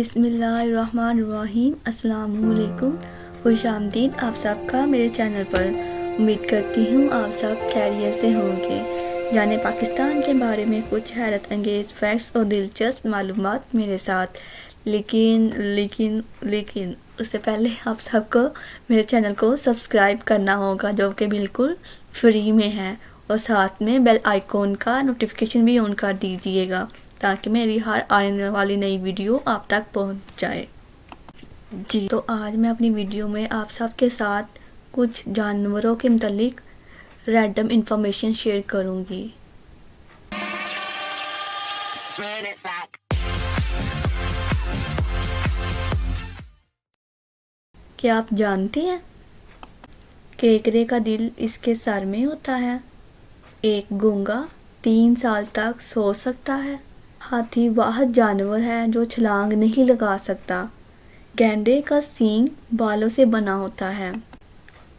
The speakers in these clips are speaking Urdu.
بسم اللہ الرحمن الرحیم۔ السلام علیکم، خوش آمدید آپ سب کا میرے چینل پر۔ امید کرتی ہوں آپ سب خیریت سے ہوں گے۔ جانے پاکستان کے بارے میں کچھ حیرت انگیز فیکٹس اور دلچسپ معلومات میرے ساتھ، لیکن اس سے پہلے آپ سب کو میرے چینل کو سبسکرائب کرنا ہوگا، جو کہ بالکل فری میں ہے، اور ساتھ میں بیل آئیکن کا نوٹیفیکیشن بھی آن کر دیجیے گا تاکہ میری ہر آنے والی نئی ویڈیو آپ تک پہنچ جائے۔ جی تو آج میں اپنی ویڈیو میں آپ سب کے ساتھ کچھ جانوروں کے متعلق ریڈم انفارمیشن شیئر کروں گی۔ کیا آپ جانتے ہیں کیکڑے کا دل اس کے سر میں ہوتا ہے؟ ایک گونگا 3 سال تک سو سکتا ہے۔ ہاتھی واحد جانور ہے جو چھلانگ نہیں لگا سکتا۔ گینڈے کا سینگ بالوں سے بنا ہوتا ہے۔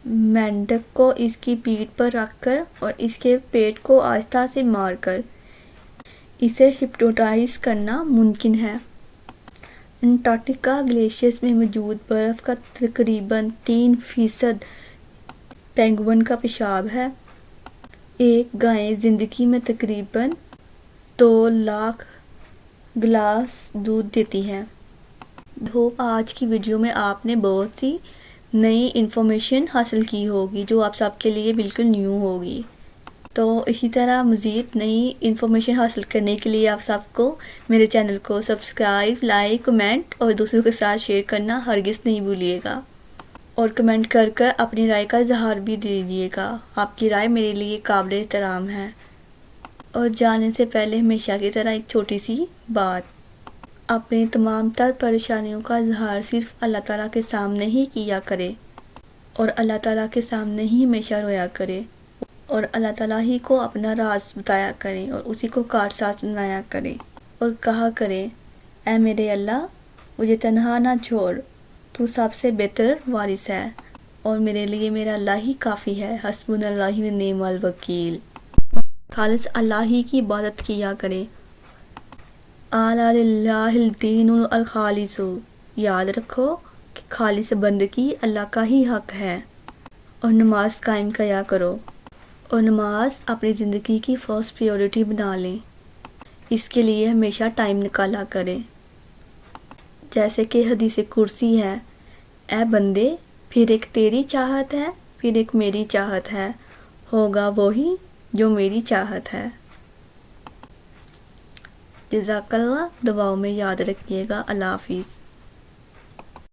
مینڈک کو اس کی پیٹھ پر رکھ کر اور اس کے پیٹ کو آہستہ سے مار کر اسے ہپنوٹائز کرنا ممکن ہے۔ انٹارکٹیکا گلیشیئرز میں موجود برف کا تقریباً 3% پینگوئن کا پیشاب ہے۔ ایک گائے زندگی میں تقریباً 2 لاکھ گلاس دودھ دیتی ہے۔ ہوپ آج کی ویڈیو میں آپ نے بہت سی نئی انفارمیشن حاصل کی ہوگی جو آپ سب کے لیے بالکل نیو ہوگی۔ تو اسی طرح مزید نئی انفارمیشن حاصل کرنے کے لیے آپ سب کو میرے چینل کو سبسکرائب، لائک، کمنٹ اور دوسروں کے ساتھ شیئر کرنا ہرگز نہیں بھولیے گا، اور کمنٹ کر اپنی رائے کا اظہار بھی دیجیے گا۔ آپ کی رائے میرے لیے قابل احترام ہے۔ اور جانے سے پہلے ہمیشہ کی طرح ایک چھوٹی سی بات، اپنی تمام تر پریشانیوں کا اظہار صرف اللہ تعالیٰ کے سامنے ہی کیا کرے، اور اللہ تعالیٰ کے سامنے ہی ہمیشہ رویا کرے، اور اللہ تعالیٰ ہی کو اپنا راز بتایا کرے اور اسی کو کارساز بنایا کرے، اور کہا کرے اے میرے اللہ مجھے تنہا نہ چھوڑ، تو سب سے بہتر وارث ہے، اور میرے لیے میرا اللہ ہی کافی ہے، حسبنا اللہ و نعم الوکیل۔ خالص اللہ ہی کی عبادت کیا کرے۔ الا للہ الدین الخالص، یاد رکھو کہ خالص بندگی اللہ کا ہی حق ہے، اور نماز قائم کیا کرو، اور نماز اپنی زندگی کی فرسٹ پریورٹی بنا لیں، اس کے لیے ہمیشہ ٹائم نکالا کریں۔ جیسے کہ حدیث کرسی ہے، اے بندے پھر ایک تیری چاہت ہے پھر ایک میری چاہت ہے، ہوگا وہی جو میری چاہت ہے۔ جزاک اللہ، دعاؤں میں یاد رکھیے گا۔ اللہ حافظ۔